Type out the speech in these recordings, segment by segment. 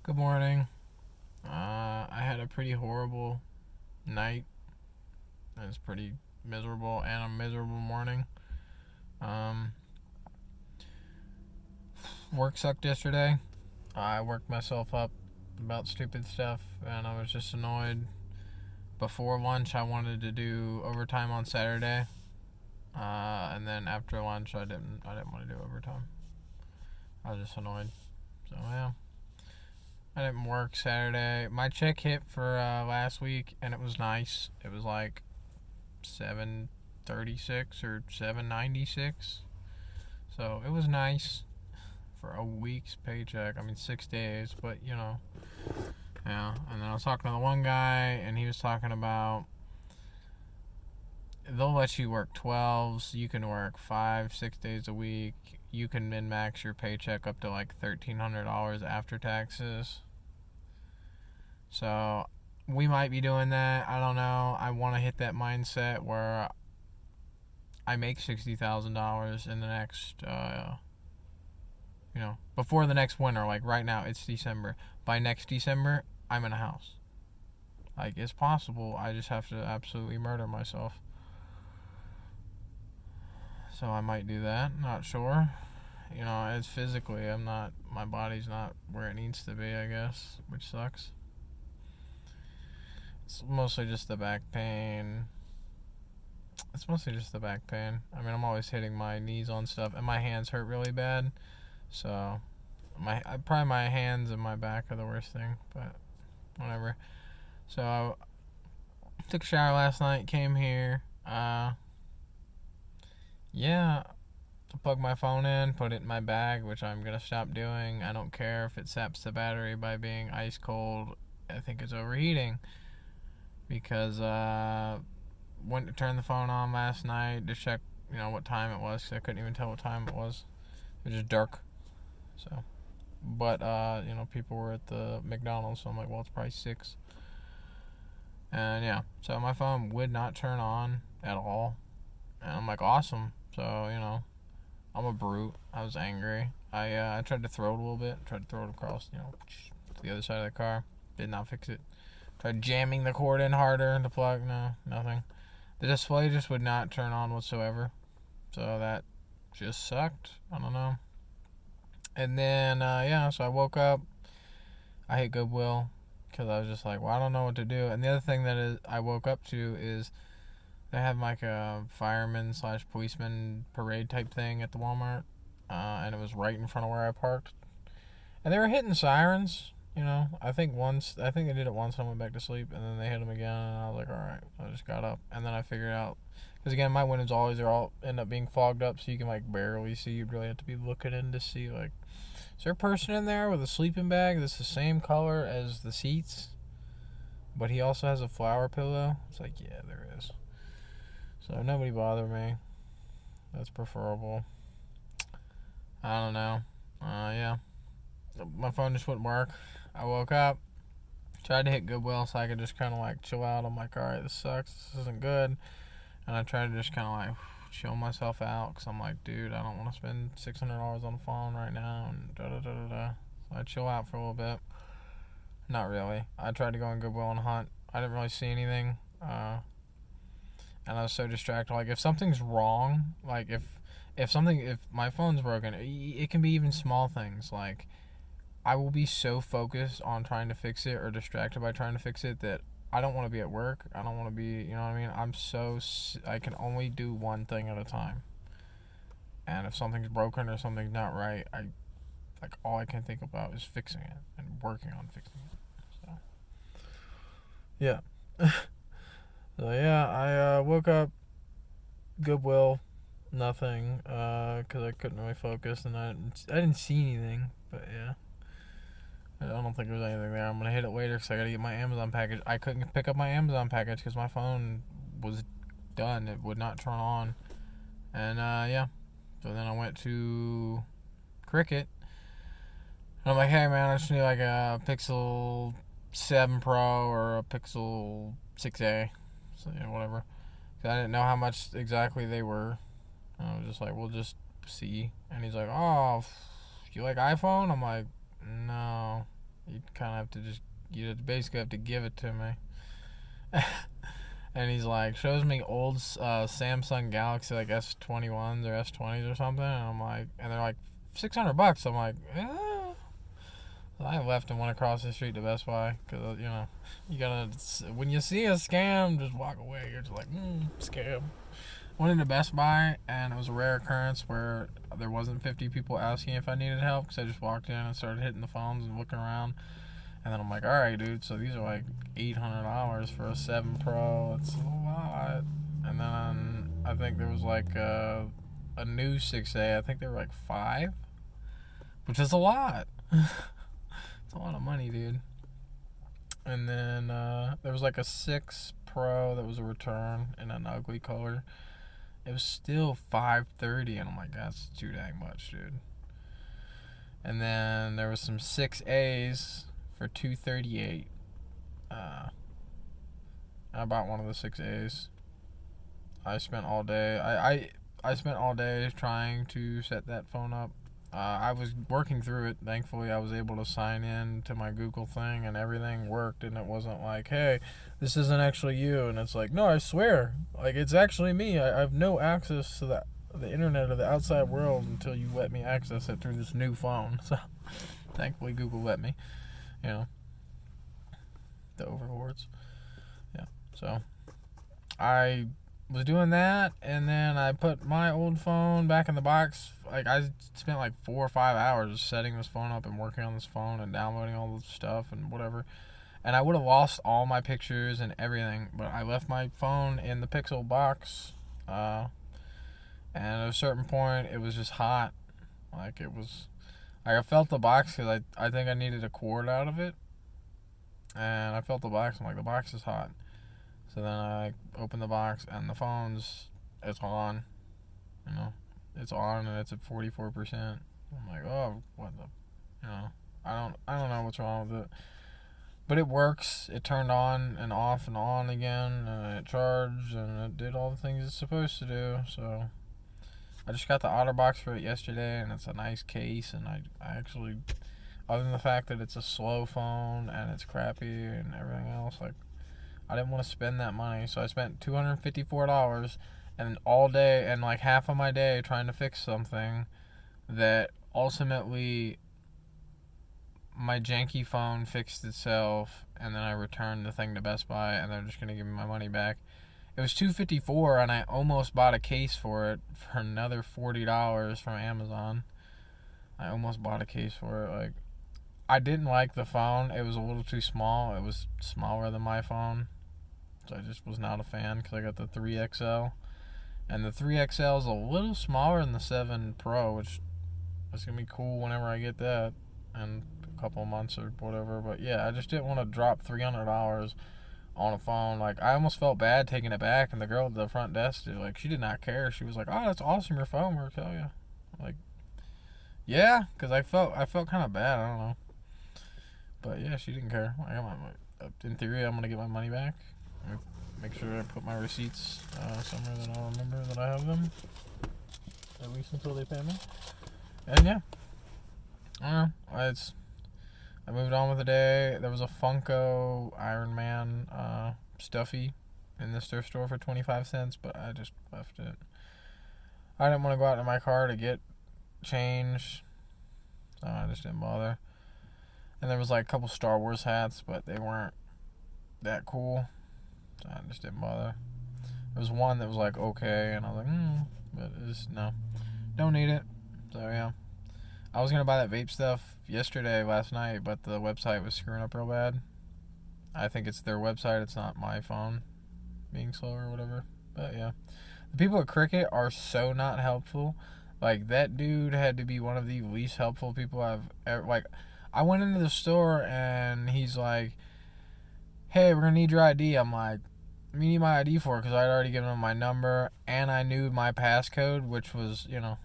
Good morning. I had a pretty horrible night. It was pretty miserable and a miserable morning. Um, Work sucked yesterday. I worked myself up about stupid stuff and I was just annoyed. Before lunch, I wanted to do overtime on Saturday. And then after lunch, I didn't want to do overtime. I was just annoyed. So, yeah. I didn't work Saturday. My check hit for last week, and it was nice. It was like 736 or 796. So it was nice for a week's paycheck. I mean, 6 days, but yeah. And then I was talking to the one guy, and he was talking about they'll let you work 12s. You can work 5-6 days a week. You can min max your paycheck up to like $1,300 after taxes. So we might be doing that. I don't know. I want to hit that mindset where I make $60,000 in the next, before the next winter. Like right now, it's December. By next December, I'm in a house. Like, it's possible. I just have to absolutely murder myself. So I might do that. Not sure. It's physically, my body's not where it needs to be, I guess, which sucks. It's mostly just the back pain. I mean, I'm always hitting my knees on stuff, and my hands hurt really bad. So, probably my hands and my back are the worst thing, but whatever. So, I took a shower last night, came here. Yeah, to plug my phone in, put it in my bag, which I'm gonna stop doing. I don't care if it saps the battery by being ice cold. I think it's overheating. Because went to turn the phone on last night to check, what time it was. Cause I couldn't even tell what time it was. It was just dark. So, but people were at the McDonald's, so I'm like, well, it's probably 6. And yeah, so my phone would not turn on at all. And I'm like, awesome. So I'm a brute. I was angry. I tried to throw it a little bit. Tried to throw it across, to the other side of the car. Did not fix it. Tried jamming the cord in harder to plug. No, nothing. The display just would not turn on whatsoever. So that just sucked. I don't know. And then, so I woke up. I hit Goodwill because I was just like, well, I don't know what to do. And the other thing I woke up to is they have like a fireman/policeman parade type thing at the Walmart. And it was right in front of where I parked. And they were hitting sirens. I think they did it once and I went back to sleep, and then they hit them again, and I was like, alright. I just got up, and then I figured out, because again, my windows they're all end up being fogged up, so you can like barely see. You'd really have to be looking in to see, like, is there a person in there with a sleeping bag that's the same color as the seats, but he also has a flower pillow? It's like, yeah, there is. So nobody bother me. That's preferable. I don't know. Yeah. My phone just wouldn't work. I woke up, tried to hit Goodwill so I could just kind of like chill out. I'm like, alright, this sucks. This isn't good. And I tried to just kind of like chill myself out because I'm like, dude, I don't want to spend $600 on the phone right now. And da-da-da-da-da. So I chill out for a little bit. Not really. I tried to go on Goodwill and hunt. I didn't really see anything. And I was so distracted. Like, if something's wrong, like if my phone's broken, it can be even small things. Like, I will be so focused on trying to fix it or distracted by trying to fix it that I don't want to be at work. I don't want to be, you know what I mean? I can only do one thing at a time. And if something's broken or something's not right, all I can think about is fixing it and working on fixing it. So, yeah. So, yeah, I woke up, Goodwill, nothing, because I couldn't really focus, and I didn't see anything, but yeah. I don't think there's anything there. I'm going to hit it later because I got to get my Amazon package. I couldn't pick up my Amazon package because my phone was done. It would not turn on. And, yeah. So then I went to Cricket. And I'm like, hey, man, I just need like a Pixel 7 Pro or a Pixel 6a. So, whatever. Because I didn't know how much exactly they were. And I was just like, we'll just see. And he's like, oh, do you like iPhone? I'm like, no. You kind of have to just, you basically have to give it to me. And he's like, shows me old Samsung Galaxy like S21s or S20s or something, and I'm like, and they're like $600. I'm like, I left and went across the street to Best Buy because you gotta, when you see a scam, just walk away. You're just like, scam. Went into Best Buy, and it was a rare occurrence where there wasn't 50 people asking if I needed help, because I just walked in and started hitting the phones and looking around. And then I'm like, all right, dude, so these are like $800 for a 7 Pro. It's a lot. And then I think there was like a new 6A. I think they were like 5, which is a lot. It's a lot of money, dude. And then there was like a 6 Pro that was a return in an ugly color. It was still $530, and I'm like, that's too dang much, dude. And then there was some 6As for $238. I bought one of the 6As. I spent all day. I spent all day trying to set that phone up. I was working through it. Thankfully, I was able to sign in to my Google thing, and everything worked, and it wasn't like, hey, this isn't actually you. And it's like, no, I swear, like, it's actually me. I have no access to the internet or the outside world until you let me access it through this new phone. So thankfully Google let me, the overlords. Yeah, so I was doing that, and then I put my old phone back in the box. Like, I spent like 4 or 5 hours setting this phone up and working on this phone and downloading all this stuff and whatever. And I would have lost all my pictures and everything, but I left my phone in the Pixel box. And at a certain point, it was just hot. Like, it was, like, I felt the box because I think I needed a cord out of it. And I felt the box. I'm like, the box is hot. So then I opened the box, and the it's on. It's on, and it's at 44%. I'm like, oh, what the, I don't know what's wrong with it. But it works. It turned on and off and on again, and it charged, and it did all the things it's supposed to do. So I just got the OtterBox for it yesterday, and it's a nice case, and I actually, other than the fact that it's a slow phone and it's crappy and everything else, like, I didn't want to spend that money, so I spent $254 and all day and like half of my day trying to fix something that ultimately my janky phone fixed itself, and then I returned the thing to Best Buy, and they're just gonna give me my money back. It was $254, and I almost bought a case for it for another $40 from Amazon. I almost bought a case for it. Like, I didn't like the phone. It was a little too small. It was smaller than my phone. So I just was not a fan because I got the 3XL. And the 3XL is a little smaller than the 7 Pro, which is going to be cool whenever I get that in a couple of months or whatever. But yeah, I just didn't want to drop $300 on a phone. Like, I almost felt bad taking it back, and the girl at the front desk, like, she did not care. She was like, oh, that's awesome, your phone works, hell yeah. Like, yeah, because I felt kind of bad, I don't know. But yeah, she didn't care. In theory, I'm going to get my money back. Make sure I put my receipts somewhere that I'll remember that I have them, at least until they pay me. And yeah, I don't know. I moved on with the day. There was a Funko Iron Man stuffy in the thrift store for 25 cents, but I just left it. I didn't want to go out to my car to get change, so I just didn't bother. And there was like a couple Star Wars hats, but they weren't that cool, so I just didn't bother. There was one that was like okay, and I was like, but it's no, don't need it. So yeah, I was gonna buy that vape stuff last night, but the website was screwing up real bad. I think it's their website, it's not my phone being slow or whatever. But yeah, the people at Cricket are so not helpful. Like, that dude had to be one of the least helpful people I've ever, like, I went into the store and he's like, hey, we're gonna need your ID. I'm like, you need my ID for it? Because I'd already given him my number, and I knew my passcode, which was, I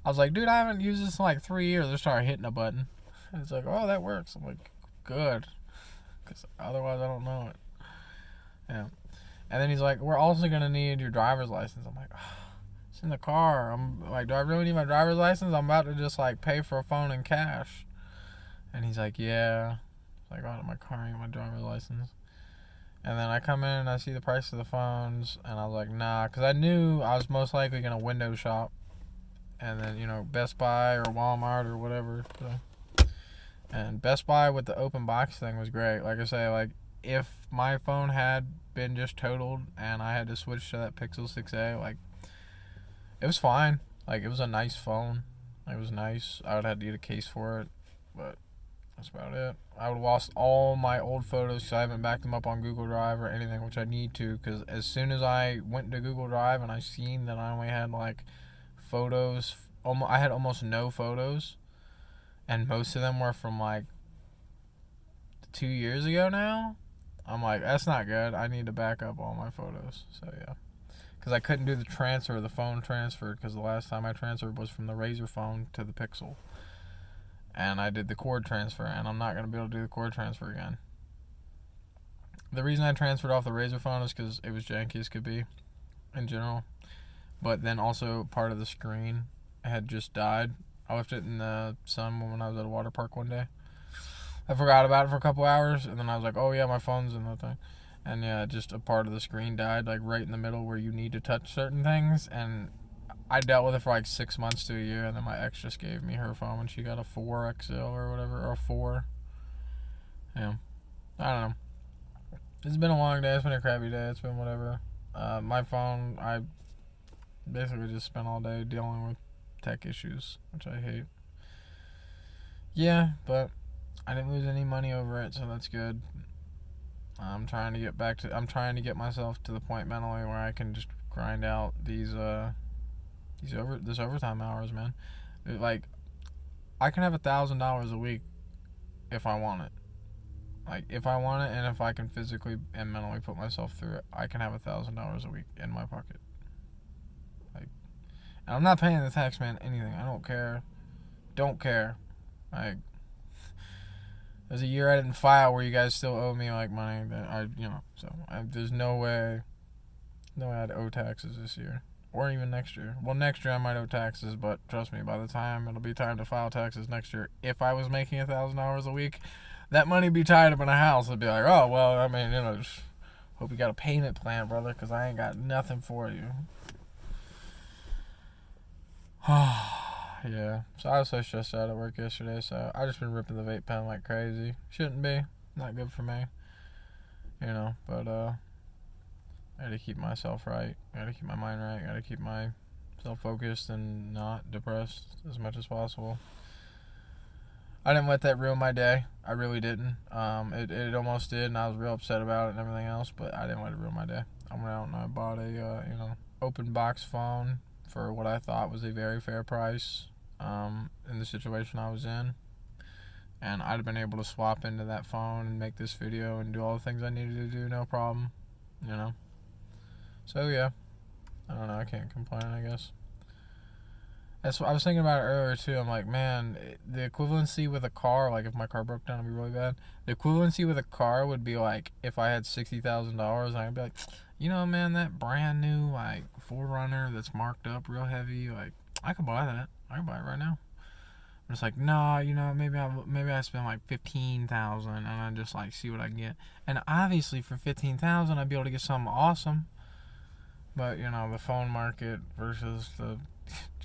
was like, dude, I haven't used this in like 3 years. I started hitting a button. And it's like, oh, that works. I'm like, good. Because otherwise I don't know it. Yeah. And then he's like, we're also going to need your driver's license. I'm like, oh, it's in the car. I'm like, do I really need my driver's license? I'm about to just like pay for a phone in cash. And he's like, yeah. like, oh, my car ain't my driver's license. And then I come in and I see the price of the phones, and I was like, nah, because I knew I was most likely going to window shop. And then, Best Buy or Walmart or whatever. So. And Best Buy with the open box thing was great. Like I say, like, if my phone had been just totaled and I had to switch to that Pixel 6a, like, it was fine. Like, it was a nice phone. It was nice. I would have to get a case for it, but that's about it. I would have lost all my old photos because I haven't backed them up on Google Drive or anything, which I need to, because as soon as I went to Google Drive and I seen that I only had, like, photos, I had almost no photos, and most of them were from, like, 2 years ago now. I'm like, that's not good. I need to back up all my photos. So, yeah. Because I couldn't do the transfer, the phone transfer, because the last time I transferred was from the Razr phone to the Pixel. And I did the cord transfer, and I'm not going to be able to do the cord transfer again. The reason I transferred off the Razr phone is because it was janky as could be, in general. But then also part of the screen had just died. I left it in the sun when I was at a water park one day. I forgot about it for a couple hours, and then I was like, oh yeah, my phone's in the thing. And yeah, just a part of the screen died, like right in the middle where you need to touch certain things. And I dealt with it for like 6 months to a year, and then my ex just gave me her phone when she got a 4XL or whatever, or a 4. Yeah, I don't know. It's been a long day. It's been a crappy day. It's been whatever. My phone, I basically just spent all day dealing with tech issues, which I hate. Yeah, but I didn't lose any money over it, so that's good. I'm trying to get myself to the point mentally where I can just grind out this overtime hours, man. Like, I can have $1,000 a week if I want it. Like, if I want it, and if I can physically and mentally put myself through it, I can have $1,000 a week in my pocket. Like, and I'm not paying the tax man anything. I don't care. Don't care. Like, there's a year I didn't file where you guys still owe me, like, money that there's no way I'd owe taxes this year, or even next year. Well, next year I might owe taxes, but trust me, by the time it'll be time to file taxes next year, if I was making $1,000 a week, that money would be tied up in a house. I'd be like, oh, well, I mean, just hope you got a payment plan, brother, because I ain't got nothing for you. Yeah, so I was so stressed out at work yesterday, so I just been ripping the vape pen like crazy. Shouldn't be. Not good for me. But I gotta keep myself right. I gotta keep my mind right. I gotta keep myself focused and not depressed as much as possible. I didn't let that ruin my day. I really didn't. It almost did, and I was real upset about it and everything else, but I didn't let it ruin my day. I went out and I bought a, open box phone for what I thought was a very fair price in the situation I was in. And I'd have been able to swap into that phone and make this video and do all the things I needed to do, no problem. So, yeah. I don't know. I can't complain, I guess. That's what I was thinking about it earlier, too. I'm like, man, the equivalency with a car, like if my car broke down, it'd be really bad. The equivalency with a car would be like if I had $60,000, I'd be like, man, that brand new, like, 4Runner that's marked up real heavy, like, I could buy that. I could buy it right now. I'm just like, nah, maybe I spend like $15,000 and I just like see what I can get. And obviously for $15,000 I'd be able to get something awesome. But the phone market versus the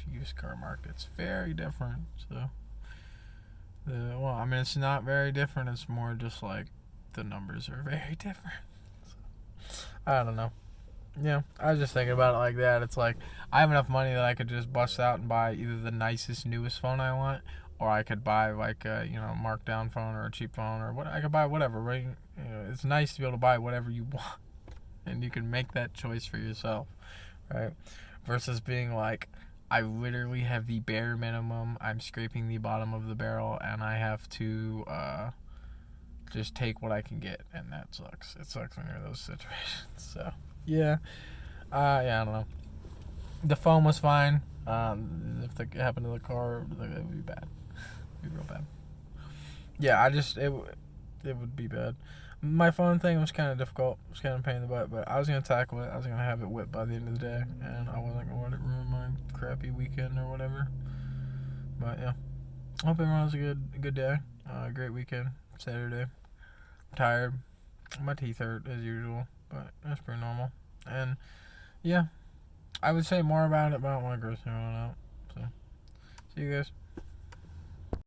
used car market's very different. So it's not very different. It's more just like the numbers are very different. So, I don't know. Yeah, I was just thinking about it like that. It's like, I have enough money that I could just bust out and buy either the nicest, newest phone I want, or I could buy like a, marked down phone or a cheap phone, or what. I could buy whatever, right? It's nice to be able to buy whatever you want, and you can make that choice for yourself, right? Versus being like, I literally have the bare minimum. I'm scraping the bottom of the barrel, and I have to just take what I can get, and that sucks. It sucks when you're in those situations. So. Yeah, I don't know. The phone was fine. If it happened to the car, it would be bad. It'd be real bad. Yeah, it would be bad. My phone thing was kind of difficult. It was kind of a pain in the butt, but I was going to tackle it. I was going to have it whipped by the end of the day, and I wasn't going to let it ruin my crappy weekend or whatever. But, yeah. I hope everyone has a good day. Great weekend. Saturday. tired. My teeth hurt as usual, but that's pretty normal. And yeah, I would say more about it when I grocery run out. So, see you guys.